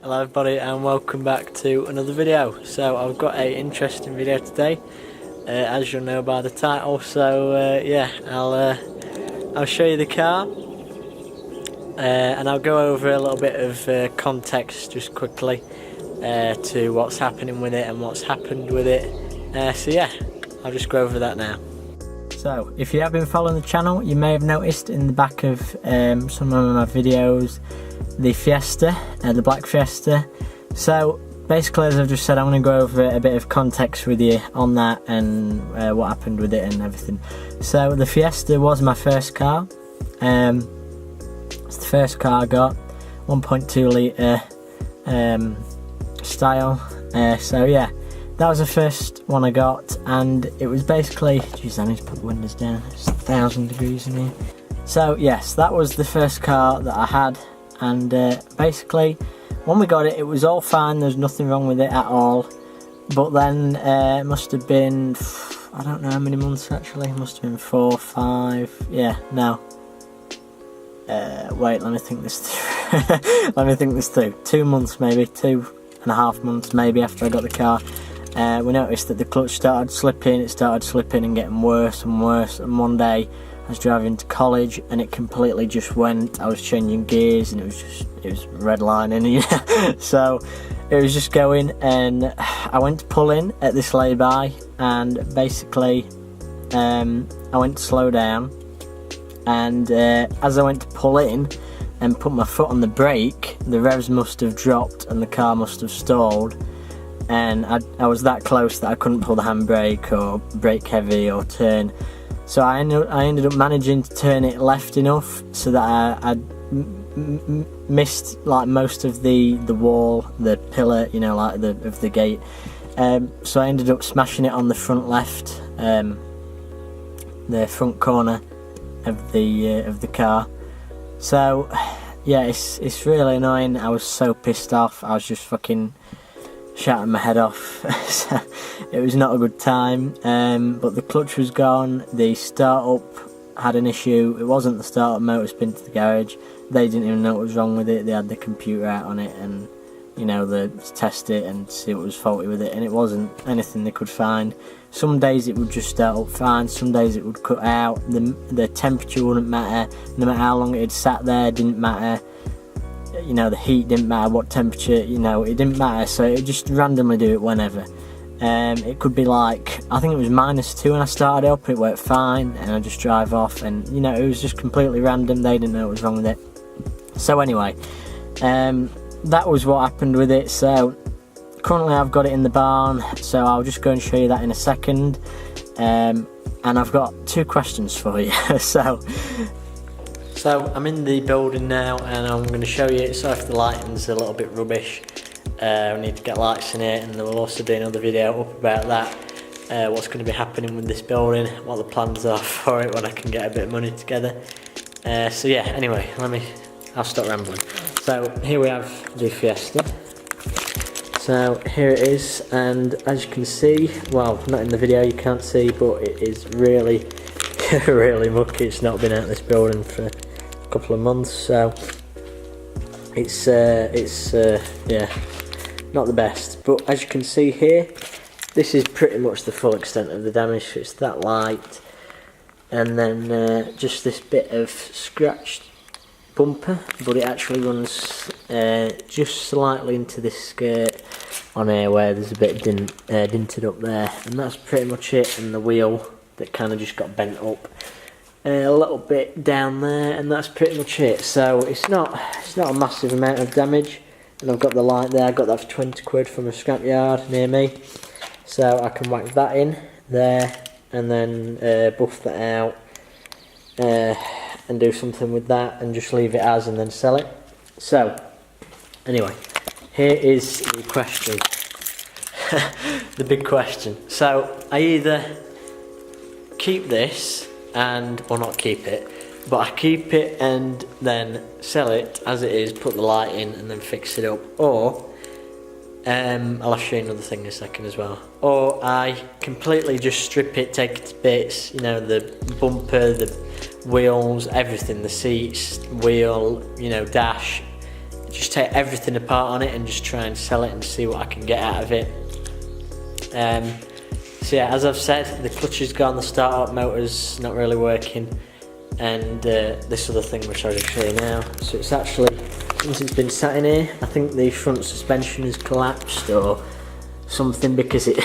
Hello everybody and welcome back to another video. So I've got an interesting video today, as you'll know by the title. So yeah, I'll show you the car and I'll go over a little bit of context just quickly to what's happening with it and what's happened with it. So yeah, I'll just go over that now. So if you have been following the channel, you may have noticed in the back of some of my videos the Fiesta, the black Fiesta. So basically, as I've just said, I'm going to go over a bit of context with you on that and what happened with it and everything. So the Fiesta was my first car. It's the first car I got, 1.2 litre style. So yeah, that was the first one I got, and it was basically, geez, I need to put the windows down, it's 1,000 degrees in here. So yes, that was the first car that I had, and basically when we got it, it was all fine, there's nothing wrong with it at all. But then it must have been, I don't know how many months actually, it must have been 4, 5, yeah, no. Wait, let me think this through. Let me think this through. 2 months maybe, 2.5 months maybe after I got the car. We noticed that the clutch started slipping, and getting worse and worse, and one day I was driving to college and it completely just went. I was changing gears and it was redlining, you know. So it was just going, and I went to pull in at this lay-by, and basically I went to slow down, and as I went to pull in and put my foot on the brake, the revs must have dropped and the car must have stalled, and I was that close that I couldn't pull the handbrake or brake heavy or turn. So I ended up managing to turn it left enough so that I missed like most of the wall, the pillar, you know, like of the gate. So I ended up smashing it on the front left, the front corner of the car. So yeah, it's really annoying. I was so pissed off. I was just fucking shouting my head off. So it was not a good time. But the clutch was gone. The start up had an issue. It wasn't the start up motor spin to the garage. They didn't even know what was wrong with it. They had the computer out on it and, you know, they test it and see what was faulty with it, and it wasn't anything they could find. Some days it would just start up fine, some days it would cut out, the temperature wouldn't matter, no matter how long it had sat there, it didn't matter, you know, the heat didn't matter, what temperature, you know, it didn't matter, so it just randomly do it whenever. It could be like, I think it was -2 when I started up, it worked fine, and I just drive off, and you know, it was just completely random, they didn't know what was wrong with it. So anyway, that was what happened with it. So currently I've got it in the barn, so I'll just go and show you that in a second, and I've got 2 questions for you. so I'm in the building now and I'm going to show you. So if the lighting's a little bit rubbish, we need to get lights in it, and there will also be another video up about that, what's going to be happening with this building, what the plans are for it when I can get a bit of money together. So yeah, anyway, I'll stop rambling. So here we have the Fiesta. So here it is, and as you can see, well, not in the video you can't see, but it is really really mucky. It's not been out of this building for a couple of months, so it's yeah, not the best. But as you can see here, this is pretty much the full extent of the damage. It's that light, and then just this bit of scratched bumper, but it actually runs just slightly into this skirt on here where there's a bit dinted up there, and that's pretty much it. And the wheel that kind of just got bent up a little bit down there, and that's pretty much it. So it's not a massive amount of damage, and I've got the light there. I got that for 20 quid from a scrapyard near me, so I can whack that in there and then buff that out and do something with that and just leave it as and then sell it. So anyway, here is the question. The big question. So I either keep this and, or not keep it, but I keep it and then sell it as it is, put the light in and then fix it up, or I'll show you another thing in a second as well, or I completely just strip it, take it to bits, you know, the bumper, the wheels, everything, the seats, wheel, you know, dash, just take everything apart on it and just try and sell it and see what I can get out of it. So yeah, as I've said, the clutch is gone, the start-up motor's not really working, and this other thing which I'll just show you now. So it's actually, since it's been sat in here, I think the front suspension has collapsed or something, because it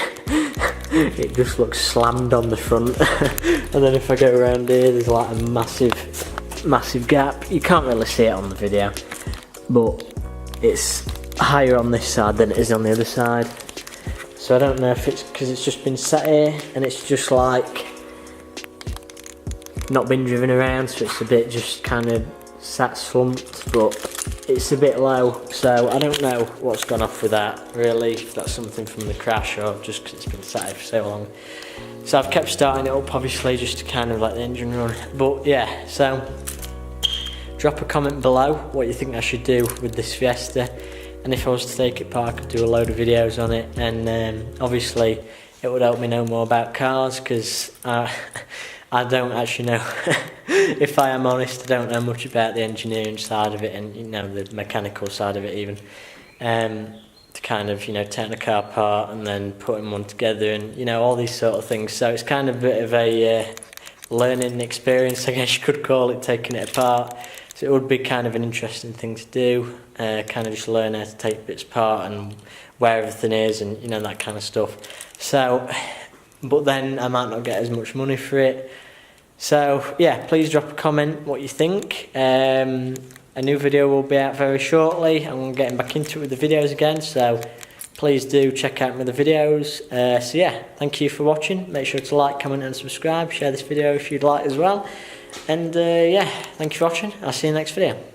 it just looks slammed on the front. And then if I go around here, there's like a massive gap. You can't really see it on the video, but it's higher on this side than it is on the other side. So I don't know if it's because it's just been sat here and it's just like not been driven around, so it's a bit just kind of sat slumped, but it's a bit low, so I don't know what's gone off with that really, if that's something from the crash or just because it's been sat here for so long. So I've kept starting it up, obviously, just to kind of let the engine run. But yeah, so drop a comment below what you think I should do with this Fiesta, and if I was to take it apart, I could do a load of videos on it, and obviously it would help me know more about cars, because I don't actually know. If I am honest, I don't know much about the engineering side of it, and you know, the mechanical side of it even. To kind of, you know, take the car apart and then putting one together, and you know, all these sort of things. So it's kind of a bit of a learning experience, I guess you could call it, taking it apart. So it would be kind of an interesting thing to do, kind of just learn how to take bits apart and where everything is, and you know, that kind of stuff. So, but then I might not get as much money for it. So yeah, please drop a comment what you think. A new video will be out very shortly. I'm getting back into it with the videos again, so please do check out my other videos. So yeah, thank you for watching. Make sure to like, comment and subscribe. Share this video if you'd like as well. And yeah, thank you for watching. I'll see you in the next video.